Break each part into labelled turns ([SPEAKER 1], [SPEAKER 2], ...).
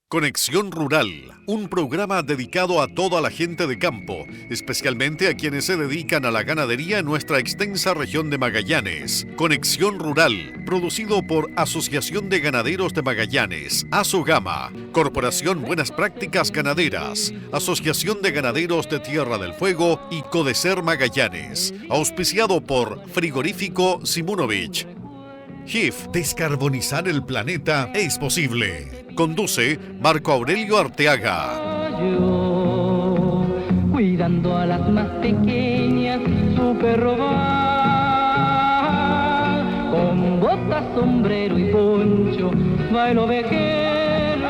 [SPEAKER 1] Conexión Rural, un programa dedicado a toda la gente de campo, especialmente a quienes se dedican a la ganadería en nuestra extensa región de Magallanes. Conexión Rural, producido por Asociación de Ganaderos de Magallanes, ASOGAMA, Corporación Buenas Prácticas Ganaderas, Asociación de Ganaderos de Tierra del Fuego y Codecer Magallanes, auspiciado por Frigorífico Simunovich. GIF, descarbonizar el planeta es posible. Conduce Marco Aurelio Arteaga.
[SPEAKER 2] Cuidando a las más pequeñas, su perro va. Con botas, sombrero y poncho, va el ovejero.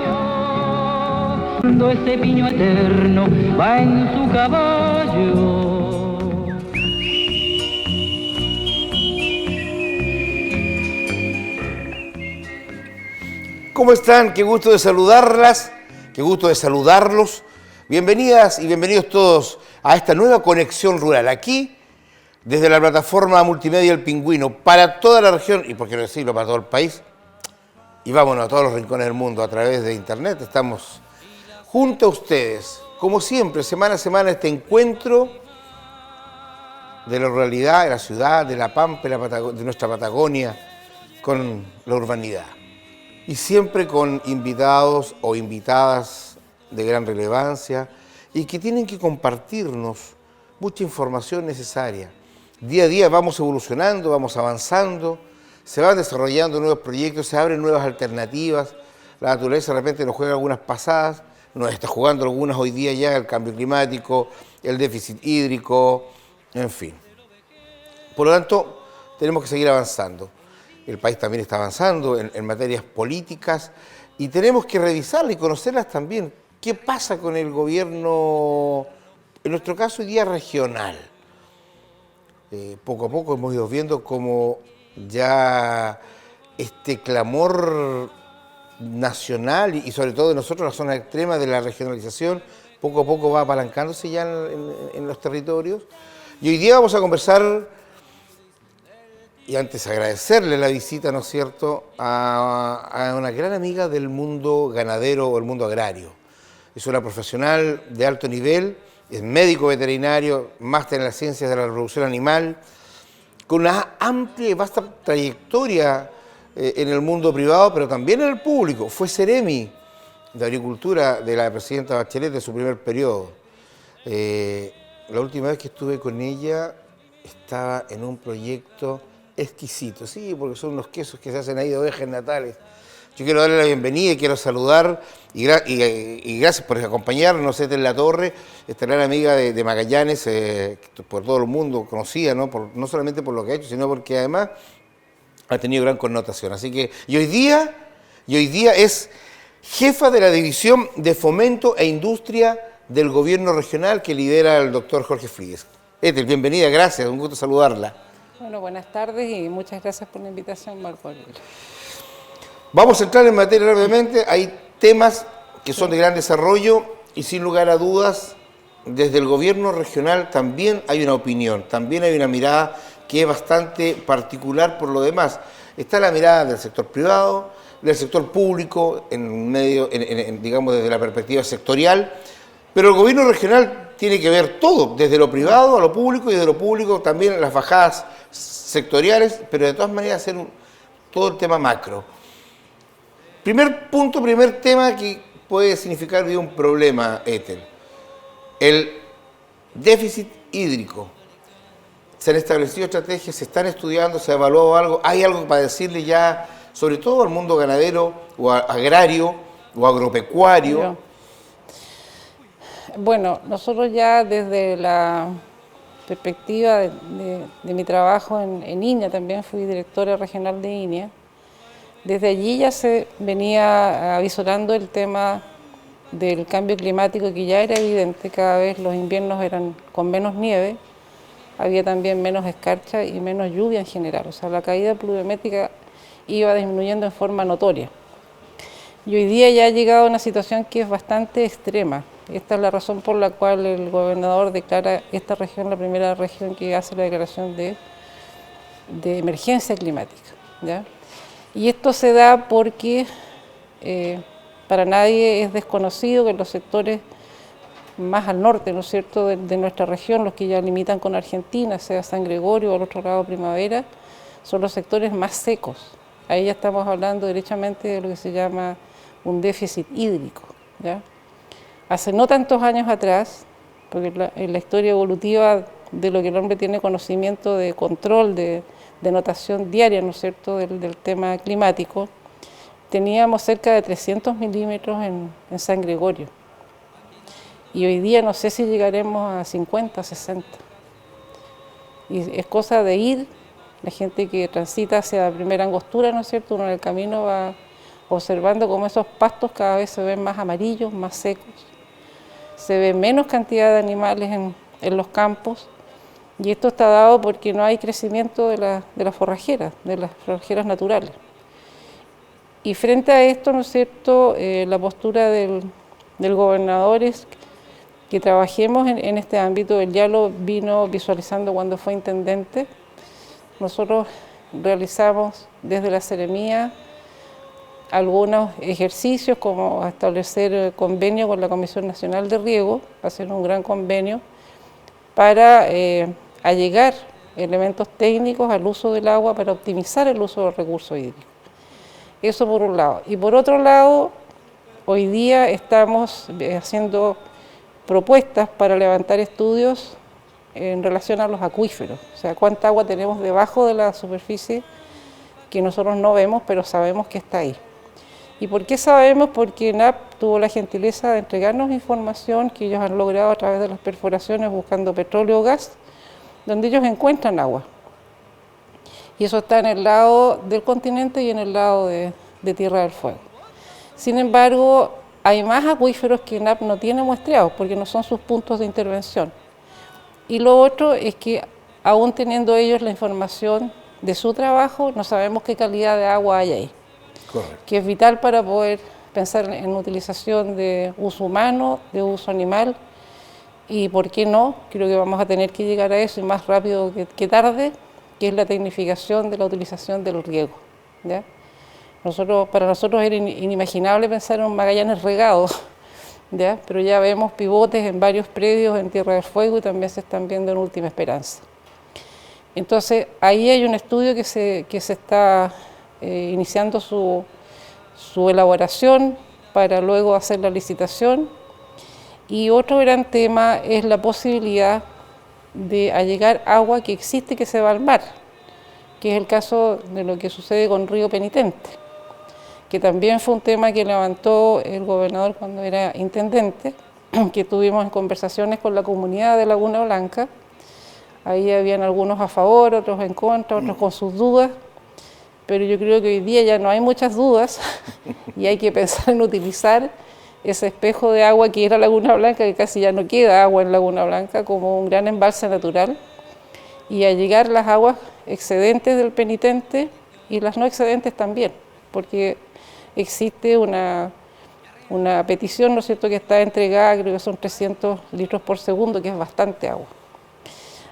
[SPEAKER 2] Cuando ese piño eterno va en su caballo.
[SPEAKER 3] ¿Cómo están? Qué gusto de saludarlas, qué gusto de saludarlos. Bienvenidas y bienvenidos todos a esta nueva Conexión Rural. Aquí, desde la plataforma multimedia El Pingüino, para toda la región, y por qué no decirlo, para todo el país, y vámonos a todos los rincones del mundo a través de internet. Estamos junto a ustedes, como siempre, semana a semana, este encuentro de la ruralidad, de la ciudad, de la Pampa, de nuestra Patagonia, con la urbanidad. Y siempre con invitados o invitadas de gran relevancia y que tienen que compartirnos mucha información necesaria. Día a día vamos evolucionando, vamos avanzando, se van desarrollando nuevos proyectos, se abren nuevas alternativas, la naturaleza de repente nos juega algunas pasadas, nos está jugando algunas hoy día ya, el cambio climático, el déficit hídrico, en fin. Por lo tanto, tenemos que seguir avanzando. El país también está avanzando en materias políticas y tenemos que revisarlas y conocerlas también. ¿Qué pasa con el gobierno, en nuestro caso hoy día regional? Poco a poco hemos ido viendo cómo ya este clamor nacional y sobre todo de nosotros, la zona extrema de la regionalización, poco a poco va apalancándose ya en los territorios. Y hoy día vamos a conversar. Y antes agradecerle la visita, ¿no es cierto?, a una gran amiga del mundo ganadero o el mundo agrario. Es una profesional de alto nivel, es médico veterinario, máster en las ciencias de la reproducción animal, con una amplia y vasta trayectoria en el mundo privado, pero también en el público. Fue Seremi de Agricultura de la presidenta Bachelet de su primer periodo. La última vez que estuve con ella estaba en un proyecto exquisito, sí, porque son unos quesos que se hacen ahí de ovejas natales. Yo quiero darle la bienvenida y quiero saludar y gracias por acompañarnos, en la torre, esta gran amiga de Magallanes, por todo el mundo conocida, ¿no? No solamente por lo que ha hecho, sino porque además ha tenido gran connotación. Así que, y hoy día es jefa de la División de Fomento e Industria del Gobierno Regional que lidera el doctor Jorge Fríguez. Ethel, bienvenida, gracias, un gusto saludarla.
[SPEAKER 4] Bueno, buenas tardes y muchas gracias por la invitación, Marco.
[SPEAKER 3] Vamos a entrar en materia brevemente. Hay temas que son de gran desarrollo y sin lugar a dudas, desde el gobierno regional también hay una opinión, también hay una mirada que es bastante particular por lo demás. Está la mirada del sector privado, del sector público, digamos desde la perspectiva sectorial, pero el gobierno regional tiene que ver todo, desde lo privado a lo público y de lo público también las bajadas sectoriales, pero de todas maneras hacer todo el tema macro. Primer punto, primer tema que puede significar un problema, Ethel. El déficit hídrico. Se han establecido estrategias, se están estudiando, se ha evaluado algo. ¿Hay algo para decirle ya, sobre todo al mundo ganadero o agrario o agropecuario?
[SPEAKER 4] Bueno, nosotros ya desde la perspectiva de mi trabajo en INEA, también fui directora regional de INEA, desde allí ya se venía avisorando el tema del cambio climático que ya era evidente, cada vez los inviernos eran con menos nieve, había también menos escarcha y menos lluvia en general, o sea, la caída pluviométrica iba disminuyendo en forma notoria. Y hoy día ya ha llegado a una situación que es bastante extrema. Esta es la razón por la cual el gobernador declara esta región la primera región que hace la declaración de emergencia climática, ¿ya? Y esto se da porque Para nadie es desconocido que los sectores más al norte, ¿no es cierto?, de nuestra región, los que ya limitan con Argentina, sea San Gregorio o al otro lado Primavera, son los sectores más secos. Ahí ya estamos hablando derechamente de lo que se llama un déficit hídrico, ¿ya? Hace no tantos años atrás, porque en la historia evolutiva de lo que el hombre tiene conocimiento de control, de notación diaria, ¿no es cierto?, del tema climático, teníamos cerca de 300 milímetros en San Gregorio. Y hoy día no sé si llegaremos a 50, 60. Y es cosa de ir, la gente que transita hacia la primera angostura, ¿no es cierto?, uno en el camino va observando cómo esos pastos cada vez se ven más amarillos, más secos. Se ve menos cantidad de animales en los campos, y esto está dado porque no hay crecimiento de las forrajeras naturales. Y frente a esto, ¿no es cierto?, la postura del gobernador es que trabajemos en este ámbito. Él ya lo vino visualizando cuando fue intendente. Nosotros realizamos desde la Seremía algunos ejercicios como establecer convenio con la Comisión Nacional de Riego, hacer un gran convenio para allegar elementos técnicos al uso del agua para optimizar el uso del recurso hídrico. Eso por un lado. Y por otro lado, hoy día estamos haciendo propuestas para levantar estudios en relación a los acuíferos, o sea, cuánta agua tenemos debajo de la superficie que nosotros no vemos, pero sabemos que está ahí. ¿Y por qué sabemos? Porque ENAP tuvo la gentileza de entregarnos información que ellos han logrado a través de las perforaciones buscando petróleo o gas, donde ellos encuentran agua. Y eso está en el lado del continente y en el lado de Tierra del Fuego. Sin embargo, hay más acuíferos que ENAP no tiene muestreados porque no son sus puntos de intervención. Y lo otro es que aún teniendo ellos la información de su trabajo, no sabemos qué calidad de agua hay ahí. Correcto. Que es vital para poder pensar en utilización de uso humano, de uso animal, y por qué no, creo que vamos a tener que llegar a eso y más rápido que tarde, que es la tecnificación de la utilización del riego, ¿ya? Para nosotros era inimaginable pensar en un Magallanes regado, ¿ya? Pero ya vemos pivotes en varios predios en Tierra del Fuego y también se están viendo en Última Esperanza. Entonces, ahí hay un estudio que se está iniciando su elaboración para luego hacer la licitación. Y otro gran tema es la posibilidad de allegar agua que existe y que se va al mar, que es el caso de lo que sucede con Río Penitente, que también fue un tema que levantó el gobernador cuando era intendente, que tuvimos en conversaciones con la comunidad de Laguna Blanca. Ahí habían algunos a favor, otros en contra, otros con sus dudas, pero yo creo que hoy día ya no hay muchas dudas y hay que pensar en utilizar ese espejo de agua que era Laguna Blanca, que casi ya no queda agua en Laguna Blanca, como un gran embalse natural, y allegar las aguas excedentes del penitente y las no excedentes también, porque existe una petición, ¿no es cierto?, que está entregada, creo que son 300 litros por segundo, que es bastante agua.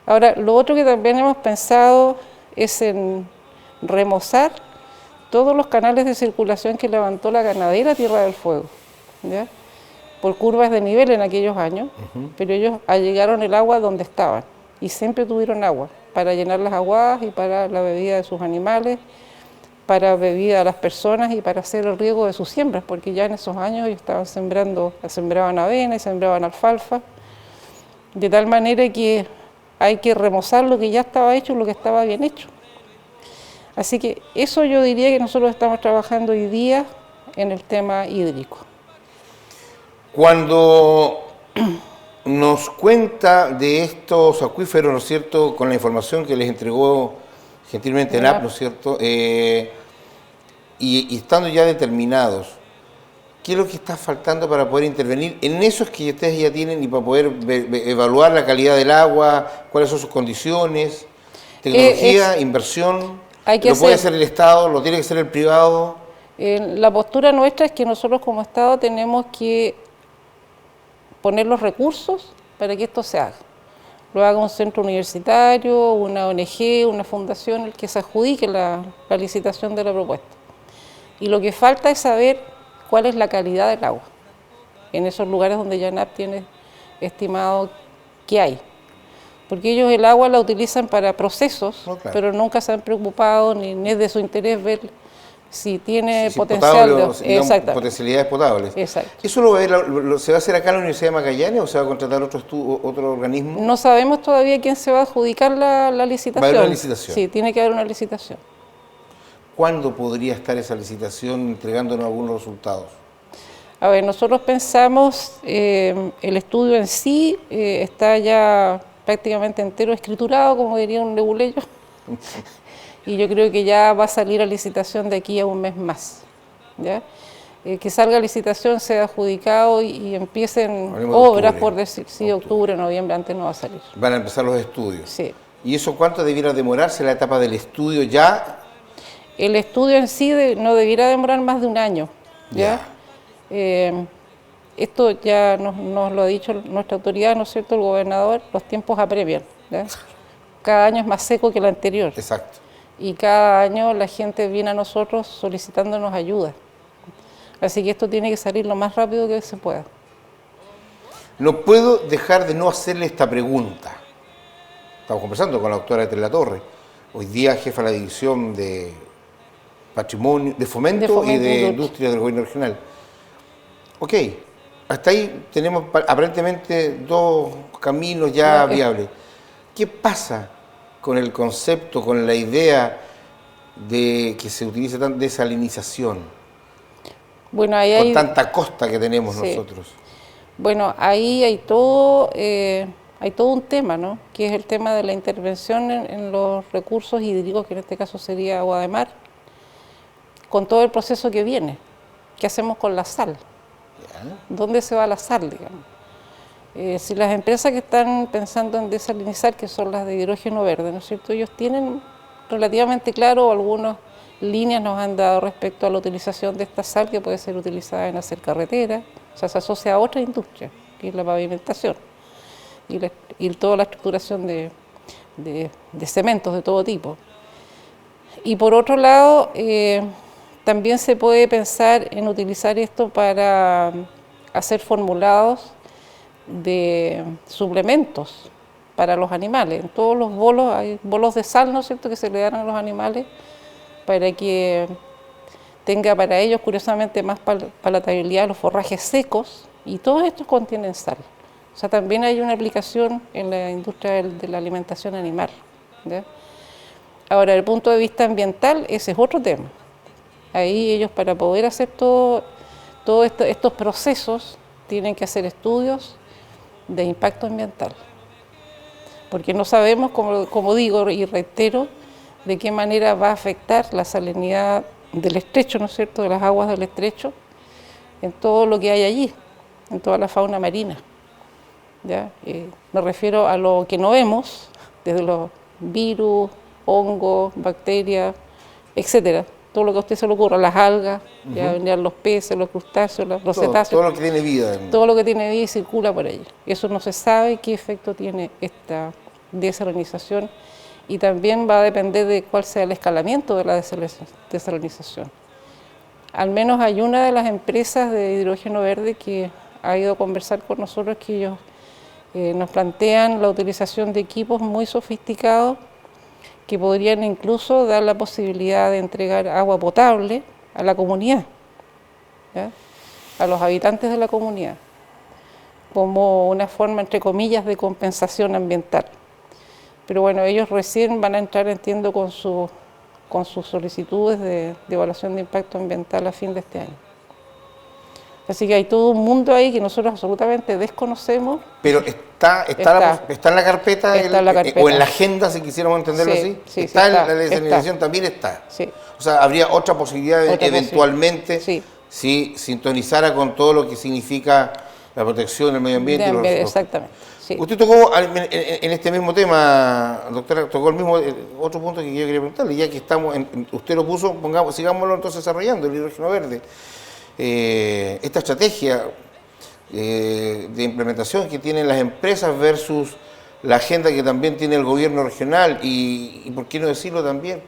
[SPEAKER 4] Ahora, lo otro que también hemos pensado es en remozar todos los canales de circulación que levantó la ganadera Tierra del Fuego, ¿ya? Por curvas de nivel en aquellos años, pero ellos allegaron el agua donde estaban y siempre tuvieron agua para llenar las aguadas y para la bebida de sus animales, para bebida de las personas y para hacer el riego de sus siembras, porque ya en esos años ellos sembraban avena y sembraban alfalfa, de tal manera que hay que remozar lo que ya estaba hecho, lo que estaba bien hecho. Así que eso yo diría que nosotros estamos trabajando hoy día en el tema hídrico.
[SPEAKER 3] Cuando nos cuenta de estos acuíferos, ¿no es cierto?, con la información que les entregó gentilmente ENAP, ¿no es cierto?, y estando ya determinados, ¿qué es lo que está faltando para poder intervenir en esos que ustedes ya tienen y para poder evaluar la calidad del agua, cuáles son sus condiciones, tecnología, inversión? ¿Lo puede hacer el Estado, lo tiene que hacer el privado?
[SPEAKER 4] La postura nuestra es que nosotros como Estado tenemos que poner los recursos para que esto se haga. Lo haga un centro universitario, una ONG, una fundación, el que se adjudique la licitación de la propuesta. Y lo que falta es saber cuál es la calidad del agua en esos lugares donde ya ANAP tiene estimado que hay. Porque ellos el agua la utilizan para procesos,
[SPEAKER 3] No, claro.
[SPEAKER 4] pero nunca se han preocupado ni es de su interés ver si tiene
[SPEAKER 3] Si
[SPEAKER 4] potencial
[SPEAKER 3] potable
[SPEAKER 4] de...
[SPEAKER 3] o, digamos,
[SPEAKER 4] Exactamente.
[SPEAKER 3] potencialidades potables.
[SPEAKER 4] Exacto.
[SPEAKER 3] ¿Eso se va a hacer acá en la Universidad de Magallanes o se va a contratar otro organismo?
[SPEAKER 4] No sabemos todavía quién se va a adjudicar la licitación.
[SPEAKER 3] Va a haber una licitación.
[SPEAKER 4] Sí, tiene que haber una licitación.
[SPEAKER 3] ¿Cuándo podría estar esa licitación entregándonos algunos resultados?
[SPEAKER 4] A ver, nosotros pensamos, el estudio en sí está ya prácticamente entero escriturado, como diría un leguleyo, y yo creo que ya va a salir a licitación de aquí a un mes más. ¿Ya? Que salga a licitación, sea adjudicado y empiecen
[SPEAKER 3] Hablemos de
[SPEAKER 4] obras,
[SPEAKER 3] octubre.
[SPEAKER 4] por decir, sí, octubre, noviembre, antes no va a salir.
[SPEAKER 3] Van a empezar los estudios.
[SPEAKER 4] Sí.
[SPEAKER 3] ¿Y eso cuánto debiera demorarse la etapa del estudio ya?
[SPEAKER 4] El estudio en sí no debiera demorar más de un año. ¿Ya? Esto ya nos lo ha dicho nuestra autoridad, ¿no es cierto?, el gobernador, los tiempos apremian. ¿Ya? Cada año es más seco que el anterior.
[SPEAKER 3] Exacto.
[SPEAKER 4] Y cada año la gente viene a nosotros solicitándonos ayuda. Así que esto tiene que salir lo más rápido que se pueda.
[SPEAKER 3] No puedo dejar de no hacerle esta pregunta. Estamos conversando con la doctora Etel Latorre, hoy día jefa de la división de Patrimonio, de Fomento y de Industria del Gobierno Regional. Ok, hasta ahí tenemos aparentemente dos caminos ya viables. ¿Qué pasa con el concepto, con la idea de que se utilice tanta desalinización?
[SPEAKER 4] Bueno, ahí
[SPEAKER 3] con
[SPEAKER 4] hay,
[SPEAKER 3] tanta costa que tenemos
[SPEAKER 4] sí.
[SPEAKER 3] nosotros.
[SPEAKER 4] Bueno, ahí hay todo un tema, ¿no? Que es el tema de la intervención en los recursos hídricos, que en este caso sería agua de mar, con todo el proceso que viene. ¿Qué hacemos con la sal?
[SPEAKER 3] ¿Ya?
[SPEAKER 4] ¿Dónde se va la sal, digamos? Si las empresas que están pensando en desalinizar, que son las de hidrógeno verde, ¿no es cierto? Ellos tienen relativamente claro, algunas líneas nos han dado respecto a la utilización de esta sal, que puede ser utilizada en hacer carreteras, o sea, se asocia a otra industria, que es la pavimentación, y toda la estructuración de cementos de todo tipo. Y por otro lado, también se puede pensar en utilizar esto para hacer formulados de suplementos para los animales. En todos los bolos hay bolos de sal, ¿no es cierto?, que se le dan a los animales para que tenga para ellos, curiosamente, más palatabilidad los forrajes secos, y todos estos contienen sal. O sea, también hay una aplicación en la industria de la alimentación animal. ¿Ya? Ahora, desde el punto de vista ambiental, ese es otro tema. Ahí ellos, para poder hacer todos estos procesos, tienen que hacer estudios de impacto ambiental. Porque no sabemos, como digo y reitero, de qué manera va a afectar la salinidad del estrecho, ¿no es cierto?, de las aguas del estrecho, en todo lo que hay allí, en toda la fauna marina. ¿Ya? Me refiero a lo que no vemos, desde los virus, hongos, bacterias, etcétera. Todo lo que a usted se le ocurra, las algas, ya vendrían los peces, los crustáceos, los cetáceos.
[SPEAKER 3] Todo lo que tiene vida.
[SPEAKER 4] Todo lo que tiene vida y circula por allí. Eso no se sabe qué efecto tiene esta desalinización, y también va a depender de cuál sea el escalamiento de la desalinización. Al menos hay una de las empresas de hidrógeno verde que ha ido a conversar con nosotros, que ellos nos plantean la utilización de equipos muy sofisticados que podrían incluso dar la posibilidad de entregar agua potable a la comunidad, ¿ya? A los habitantes de la comunidad, como una forma, entre comillas, de compensación ambiental. Pero bueno, ellos recién van a entrar, entiendo, con sus solicitudes de evaluación de impacto ambiental a fin de este año. Así que hay todo un mundo ahí que nosotros absolutamente desconocemos.
[SPEAKER 3] Pero está en la carpeta,
[SPEAKER 4] Está en la carpeta.
[SPEAKER 3] O en la agenda, si quisiéramos entenderlo
[SPEAKER 4] Sí,
[SPEAKER 3] así.
[SPEAKER 4] sí,
[SPEAKER 3] Está,
[SPEAKER 4] sí,
[SPEAKER 3] en la desalinización también está.
[SPEAKER 4] Sí.
[SPEAKER 3] O sea, habría otra posibilidad
[SPEAKER 4] Otra
[SPEAKER 3] eventualmente
[SPEAKER 4] posibilidad,
[SPEAKER 3] si sintonizara con todo lo que significa la protección del medio ambiente.
[SPEAKER 4] Exactamente. Sí.
[SPEAKER 3] Usted tocó en este mismo tema, doctora, tocó el mismo otro punto que yo quería preguntarle, ya que estamos, usted lo puso, sigámoslo entonces desarrollando, el hidrógeno verde. Esta estrategia de implementación que tienen las empresas versus la agenda que también tiene el gobierno regional y por qué no decirlo también,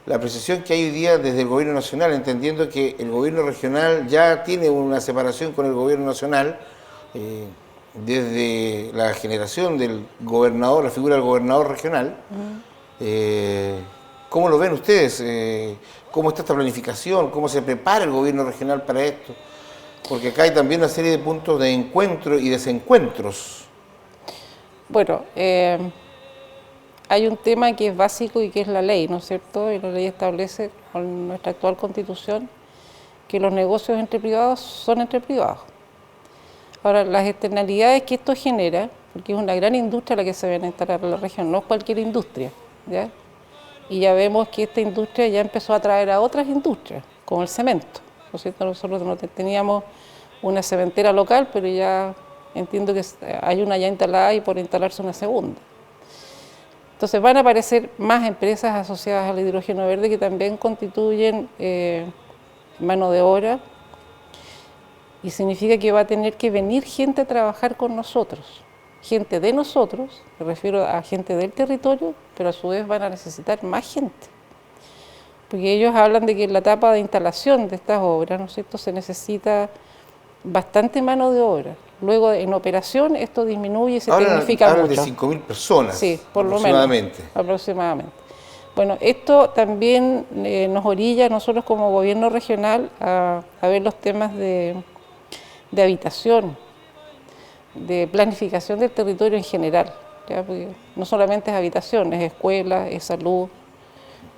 [SPEAKER 3] la apreciación que hay hoy día desde el gobierno nacional, entendiendo que el gobierno regional ya tiene una separación con el gobierno nacional, desde la generación del gobernador, la figura del gobernador regional. ¿Cómo lo ven ustedes? ¿Cómo está esta planificación? ¿Cómo se prepara el gobierno regional para esto? Porque acá hay también una serie de puntos de encuentro y desencuentros.
[SPEAKER 4] Bueno, hay un tema que es básico y que es la ley, ¿no es cierto? Y la ley establece con nuestra actual Constitución que los negocios entre privados son entre privados. Ahora, las externalidades que esto genera, porque es una gran industria la que se viene a instalar en la región, no es cualquier industria, ¿ya? Y ya vemos que esta industria ya empezó a atraer a otras industrias, como el cemento, ¿no es cierto? Nosotros no teníamos una cementera local, pero ya entiendo que hay una ya instalada y por instalarse una segunda. Entonces van a aparecer más empresas asociadas al hidrógeno verde que también constituyen mano de obra, y significa que va a tener que venir gente a trabajar con nosotros, gente de nosotros, me refiero a gente del territorio, pero a su vez van a necesitar más gente. Porque ellos hablan de que en la etapa de instalación de estas obras, ¿no es cierto?, se necesita bastante mano de obra. Luego en operación esto disminuye y se tecnifica mucho.
[SPEAKER 3] Hablan de 5.000 personas,
[SPEAKER 4] sí, por lo menos, aproximadamente. Bueno, esto también nos orilla a nosotros como gobierno regional a ver los temas de habitación, de planificación del territorio en general, ¿ya? Porque no solamente es habitación, es escuelas, es salud,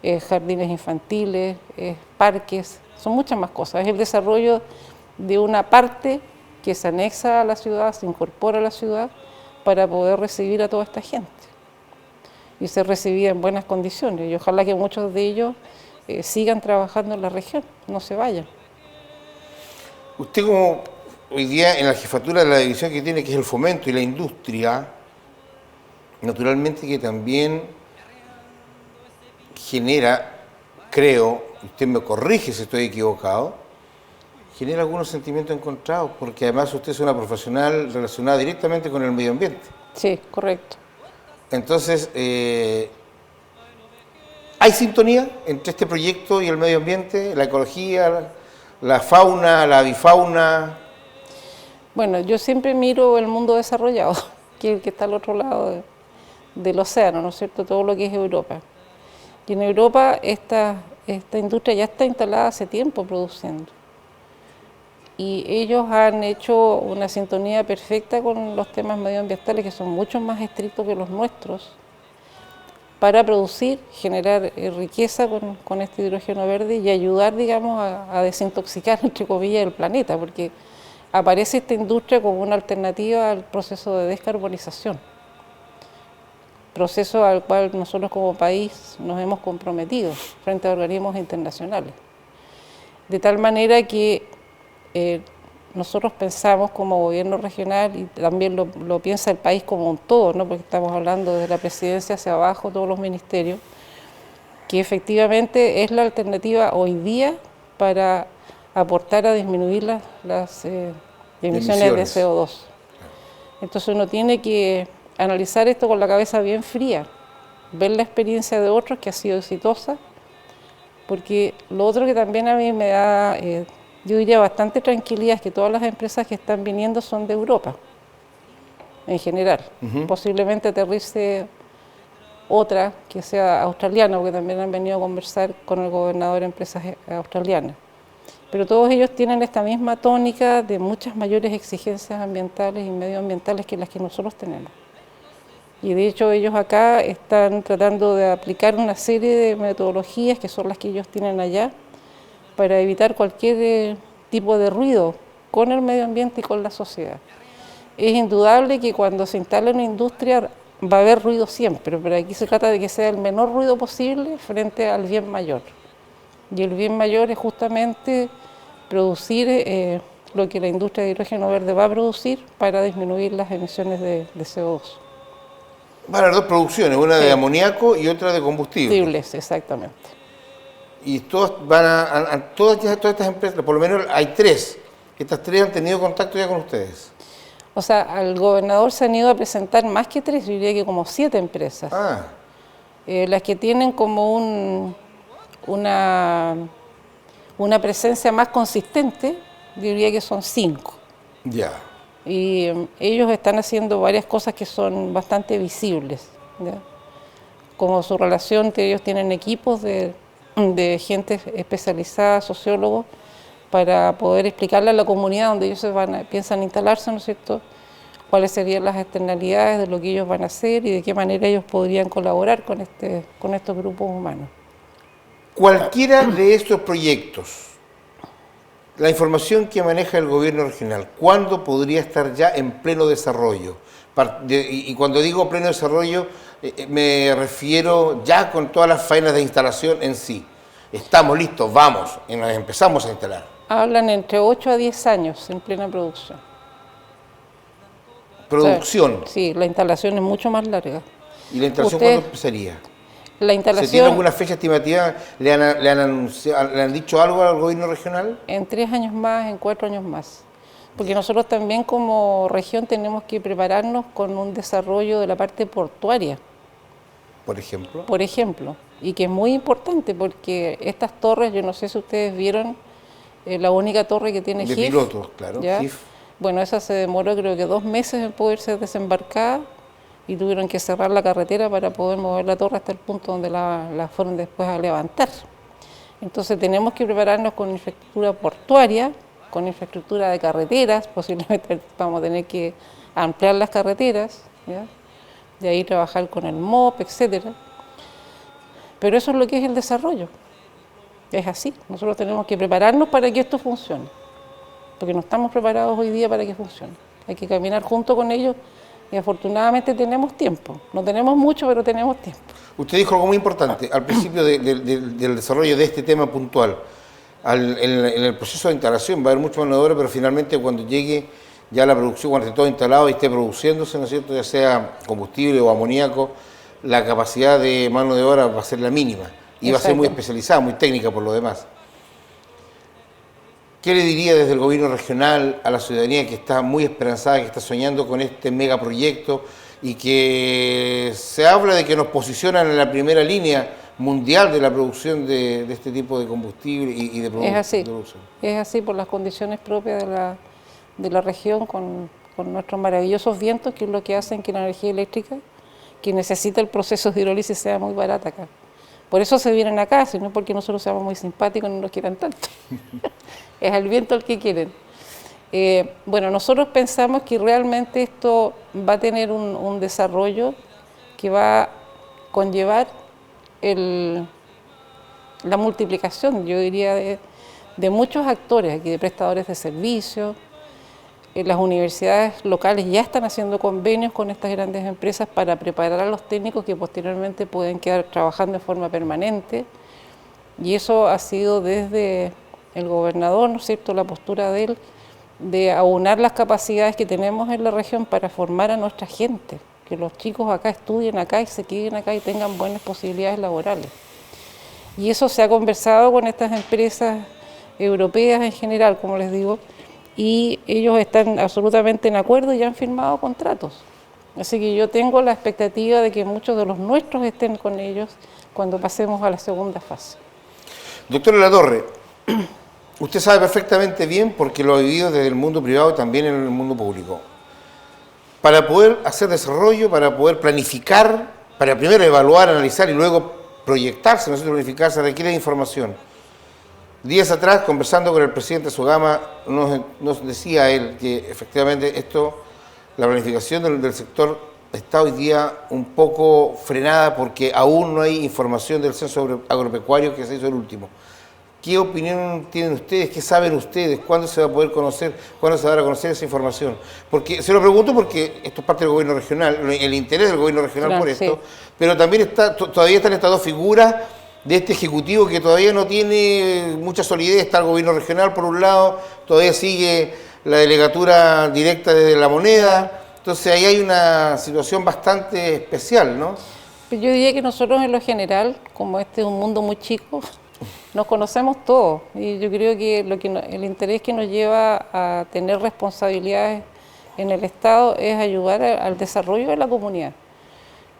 [SPEAKER 4] es jardines infantiles, es parques, son muchas más cosas. Es el desarrollo de una parte que se anexa a la ciudad, se incorpora a la ciudad para poder recibir a toda esta gente y ser recibida en buenas condiciones. Y ojalá que muchos de ellos sigan trabajando en la región, no se vayan.
[SPEAKER 3] Usted, como hoy día en la jefatura de la división que tiene, que es el fomento y la industria, naturalmente que también genera, creo, usted me corrige si estoy equivocado, genera algunos sentimientos encontrados, porque además usted es una profesional relacionada directamente con el medio ambiente.
[SPEAKER 4] Sí, correcto.
[SPEAKER 3] Entonces, ¿hay sintonía entre este proyecto y el medio ambiente, la ecología, la fauna, la avifauna?
[SPEAKER 4] Bueno, yo siempre miro el mundo desarrollado, que es el que está al otro lado del océano, ¿no es cierto?, todo lo que es Europa. Y en Europa esta industria ya está instalada hace tiempo produciendo. Y ellos han hecho una sintonía perfecta con los temas medioambientales, que son mucho más estrictos que los nuestros, para producir, generar riqueza con este hidrógeno verde y ayudar, digamos, a desintoxicar, entre comillas, el planeta, porque aparece esta industria como una alternativa al proceso de descarbonización, proceso al cual nosotros como país nos hemos comprometido frente a organismos internacionales. De tal manera que nosotros pensamos como gobierno regional, y también lo piensa el país como un todo, ¿no?, porque estamos hablando desde la presidencia hacia abajo, todos los ministerios, que efectivamente es la alternativa hoy día para aportar a disminuir las emisiones de CO2. Entonces uno tiene que analizar esto con la cabeza bien fría, ver la experiencia de otros que ha sido exitosa, porque lo otro que también a mí me da, yo diría, bastante tranquilidad, es que todas las empresas que están viniendo son de Europa, en general. Posiblemente aterrice otra que sea australiana, porque también han venido a conversar con el gobernador de empresas australianas. Pero todos ellos tienen esta misma tónica de muchas mayores exigencias ambientales y medioambientales que las que nosotros tenemos. Y de hecho ellos acá están tratando de aplicar una serie de metodologías que son las que ellos tienen allá para evitar cualquier tipo de ruido con el medio ambiente y con la sociedad. Es indudable que cuando se instala una industria va a haber ruido siempre, pero aquí se trata de que sea el menor ruido posible frente al bien mayor. Y el bien mayor es justamente producir lo que la industria de hidrógeno verde va a producir para disminuir las emisiones de CO2.
[SPEAKER 3] Van a haber dos producciones, una de amoníaco y otra de combustible.
[SPEAKER 4] Combustibles, exactamente.
[SPEAKER 3] Y todas todas estas empresas, por lo menos hay tres. ¿Estas tres han tenido contacto ya con ustedes?
[SPEAKER 4] O sea, al gobernador se han ido a presentar más que tres, yo diría que como 7 empresas. Las que tienen como una presencia más consistente, diría que son 5.
[SPEAKER 3] Ya.
[SPEAKER 4] Y ellos están haciendo varias cosas que son bastante visibles, ¿ya? Como su relación, ellos tienen equipos de gente especializada, sociólogos, para poder explicarle a la comunidad donde ellos piensan instalarse, ¿no es cierto?, cuáles serían las externalidades de lo que ellos van a hacer y de qué manera ellos podrían colaborar con estos grupos humanos.
[SPEAKER 3] Cualquiera de estos proyectos, la información que maneja el gobierno regional, ¿cuándo podría estar ya en pleno desarrollo? Y cuando digo pleno desarrollo, me refiero ya con todas las faenas de instalación en sí. Estamos listos, vamos, y nos empezamos a instalar.
[SPEAKER 4] Hablan entre 8 a 10 años en plena producción.
[SPEAKER 3] Producción.
[SPEAKER 4] O sea, sí, la instalación es mucho más larga.
[SPEAKER 3] ¿Y la instalación cuándo empezaría?
[SPEAKER 4] La instalación,
[SPEAKER 3] ¿Se tiene alguna fecha estimativa? ¿Le han dicho algo al gobierno regional?
[SPEAKER 4] En 3 años más, en 4 años más. Porque nosotros también como región tenemos que prepararnos con un desarrollo de la parte portuaria.
[SPEAKER 3] Por ejemplo.
[SPEAKER 4] Por ejemplo, y que es muy importante porque estas torres, yo no sé si ustedes vieron, la única torre que tiene
[SPEAKER 3] De
[SPEAKER 4] GIF.
[SPEAKER 3] pilotos, claro. GIF.
[SPEAKER 4] Bueno, esa se demoró creo que 2 meses en poder ser desembarcada y tuvieron que cerrar la carretera para poder mover la torre hasta el punto donde la fueron después a levantar. Entonces tenemos que prepararnos con infraestructura portuaria, con infraestructura de carreteras, posiblemente vamos a tener que ampliar las carreteras, ¿ya? De ahí trabajar con el MOP, etcétera. Pero eso es lo que es el desarrollo. Es así, nosotros tenemos que prepararnos para que esto funcione, porque no estamos preparados hoy día para que funcione. Hay que caminar junto con ellos y afortunadamente tenemos tiempo. No tenemos mucho, pero tenemos tiempo.
[SPEAKER 3] Usted dijo algo muy importante al principio del desarrollo de este tema puntual. En el proceso de instalación va a haber mucha mano de obra, pero finalmente cuando llegue ya la producción, cuando esté todo instalado y esté produciéndose, ¿no es cierto?, ya sea combustible o amoníaco, la capacidad de mano de obra va a ser la mínima y va a ser muy especializada, muy técnica por lo demás. ¿Qué le diría desde el gobierno regional a la ciudadanía que está muy esperanzada, que está soñando con este megaproyecto y que se habla de que nos posicionan en la primera línea mundial de la producción de este tipo de combustible y de producción?
[SPEAKER 4] Es así por las condiciones propias de la región con nuestros maravillosos vientos, que es lo que hacen que la energía eléctrica, que necesita el proceso de hidrólisis, sea muy barata acá. Por eso se vienen acá, sino porque nosotros seamos muy simpáticos y no nos quieran tanto. Es el viento el que quieren. Bueno, nosotros pensamos que realmente esto va a tener un desarrollo que va a conllevar la multiplicación, yo diría, de muchos actores aquí, de prestadores de servicios. Las universidades locales ya están haciendo convenios con estas grandes empresas para preparar a los técnicos que posteriormente pueden quedar trabajando de forma permanente. Y eso ha sido desde el gobernador, ¿no es cierto?, la postura de él, de aunar las capacidades que tenemos en la región para formar a nuestra gente, que los chicos acá estudien acá y se queden acá y tengan buenas posibilidades laborales. Y eso se ha conversado con estas empresas europeas en general, como les digo, y ellos están absolutamente en acuerdo y han firmado contratos. Así que yo tengo la expectativa de que muchos de los nuestros estén con ellos cuando pasemos a la segunda fase.
[SPEAKER 3] Doctora Latorre, usted sabe perfectamente bien, porque lo ha vivido desde el mundo privado y también en el mundo público. Para poder hacer desarrollo, para poder planificar, para primero evaluar, analizar y luego proyectarse, no sé, planificar, se requiere de información. Días atrás, conversando con el presidente Sogama, nos decía él que efectivamente la planificación del sector está hoy día un poco frenada porque aún no hay información del censo agropecuario que se hizo el último. ¿Qué opinión tienen ustedes? ¿Qué saben ustedes? ¿Cuándo se va a poder conocer? ¿Cuándo se va a dar a conocer esa información? Porque se lo pregunto porque esto es parte del gobierno regional, el interés del gobierno regional claro, por esto, sí. Pero también todavía están estas dos figuras de este ejecutivo que todavía no tiene mucha solidez. Está el gobierno regional por un lado, todavía sigue la delegatura directa desde La Moneda, entonces ahí hay una situación bastante especial, ¿no?
[SPEAKER 4] Yo diría que nosotros en lo general, como este es un mundo muy chico, nos conocemos todos y yo creo que el interés que nos lleva a tener responsabilidades en el Estado es ayudar al desarrollo de la comunidad.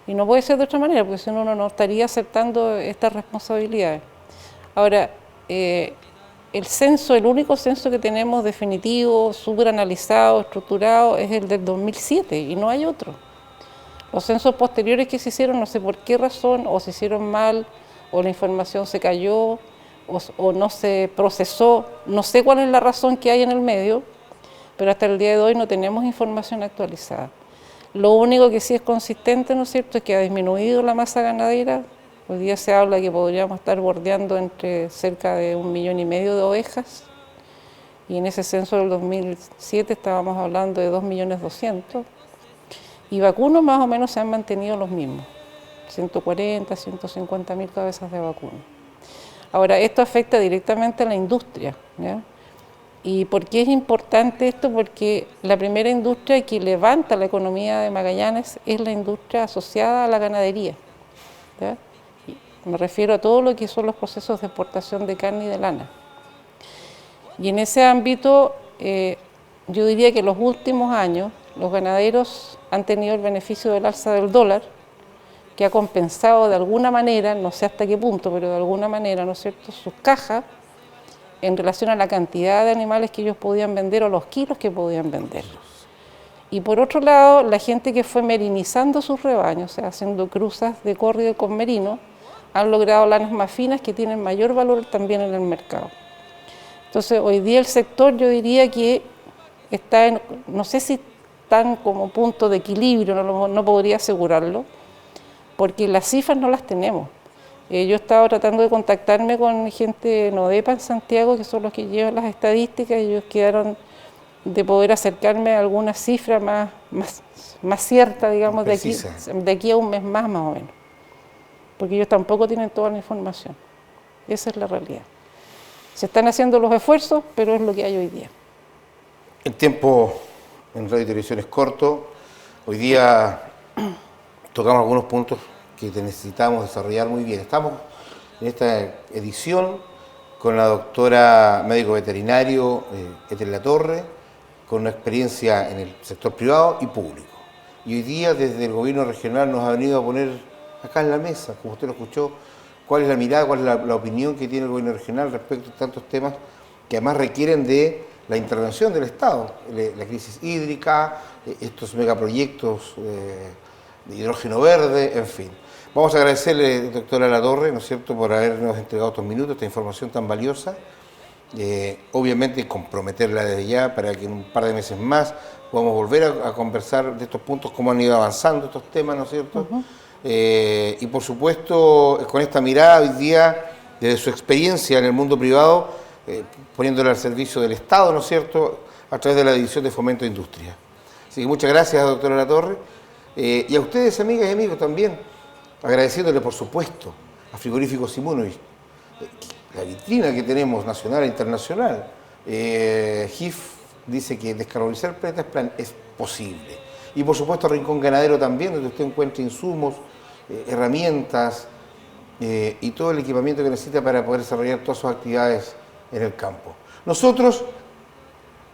[SPEAKER 4] Y no puede ser de otra manera, porque si no, no estaría aceptando estas responsabilidades. Ahora, el censo, el único censo que tenemos definitivo, súper analizado, estructurado, es el del 2007 y no hay otro. Los censos posteriores que se hicieron, no sé por qué razón, o se hicieron mal, o la información se cayó, o no se procesó, no sé cuál es la razón que hay en el medio, pero hasta el día de hoy no tenemos información actualizada. Lo único que sí es consistente, ¿no es cierto?, es que ha disminuido la masa ganadera. Hoy día se habla que podríamos estar bordeando entre cerca de 1,5 millones de ovejas, y en ese censo del 2007 estábamos hablando de 2.200.000, y vacunos más o menos se han mantenido los mismos, 140, 150.000 cabezas de vacuno. Ahora, esto afecta directamente a la industria, ¿ya? ¿Y por qué es importante esto? Porque la primera industria que levanta la economía de Magallanes es la industria asociada a la ganadería, ¿ya? Me refiero a todo lo que son los procesos de exportación de carne y de lana. Y en ese ámbito, yo diría que en los últimos años los ganaderos han tenido el beneficio del alza del dólar, que ha compensado de alguna manera, no sé hasta qué punto, pero de alguna manera, ¿no es cierto?, sus cajas en relación a la cantidad de animales que ellos podían vender o los kilos que podían vender. Y por otro lado, la gente que fue merinizando sus rebaños, o sea, haciendo cruzas de córrido con merino, han logrado lanas más finas que tienen mayor valor también en el mercado. Entonces, hoy día el sector, yo diría que está en, no sé si están como punto de equilibrio, no podría asegurarlo, porque las cifras no las tenemos. Yo he estado tratando de contactarme con gente de Nodepa en Santiago, que son los que llevan las estadísticas, y ellos quedaron de poder acercarme a alguna cifra más cierta, digamos, de aquí a un mes más o menos, porque ellos tampoco tienen toda la información. Esa es la realidad. Se están haciendo los esfuerzos, pero es lo que hay hoy día.
[SPEAKER 3] El tiempo en Radio y Televisión es corto. Hoy día tocamos algunos puntos que necesitamos desarrollar muy bien. Estamos en esta edición con la doctora médico veterinario Ethel Latorre, con una experiencia en el sector privado y público. Y hoy día desde el gobierno regional nos ha venido a poner acá en la mesa, como usted lo escuchó, cuál es la mirada, cuál es la opinión que tiene el gobierno regional respecto a tantos temas que además requieren de la intervención del Estado, la crisis hídrica, estos megaproyectos de hidrógeno verde, en fin. Vamos a agradecerle, doctora Latorre, ¿no es cierto?, por habernos entregado estos minutos, esta información tan valiosa. Obviamente comprometerla desde ya para que en un par de meses más podamos volver a conversar de estos puntos, cómo han ido avanzando estos temas, ¿no es cierto? Y por supuesto, con esta mirada hoy día, desde su experiencia en el mundo privado, poniéndola al servicio del Estado, ¿no es cierto?, a través de la División de Fomento de Industria. Así que muchas gracias, doctora Latorre. Y a ustedes, amigas y amigos, también, agradeciéndole, por supuesto, a Frigorífico Simunovich, la vitrina que tenemos nacional e internacional. GIF dice que descarbonizar el planeta es posible. Y por supuesto a Rincón Ganadero también, donde usted encuentra insumos, herramientas y todo el equipamiento que necesita para poder desarrollar todas sus actividades en el campo. Nosotros,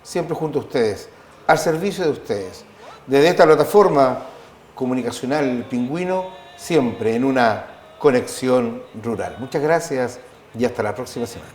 [SPEAKER 3] siempre junto a ustedes, al servicio de ustedes, desde esta plataforma comunicacional El Pingüino, siempre en una conexión rural. Muchas gracias y hasta la próxima semana.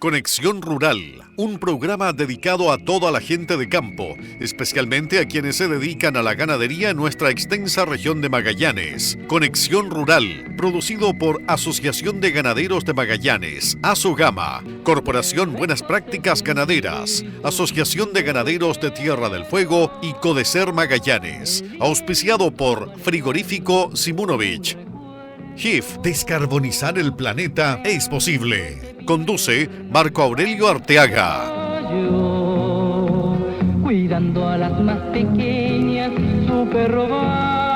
[SPEAKER 1] Conexión Rural, un programa dedicado a toda la gente de campo, especialmente a quienes se dedican a la ganadería en nuestra extensa región de Magallanes. Conexión Rural, producido por Asociación de Ganaderos de Magallanes, ASOGAMA, Corporación Buenas Prácticas Ganaderas, Asociación de Ganaderos de Tierra del Fuego y Codecer Magallanes, auspiciado por Frigorífico Simunovich. GIF, descarbonizar el planeta es posible. Conduce Marco Aurelio Arteaga.
[SPEAKER 2] Cuidando a las más pequeñas, su perro va.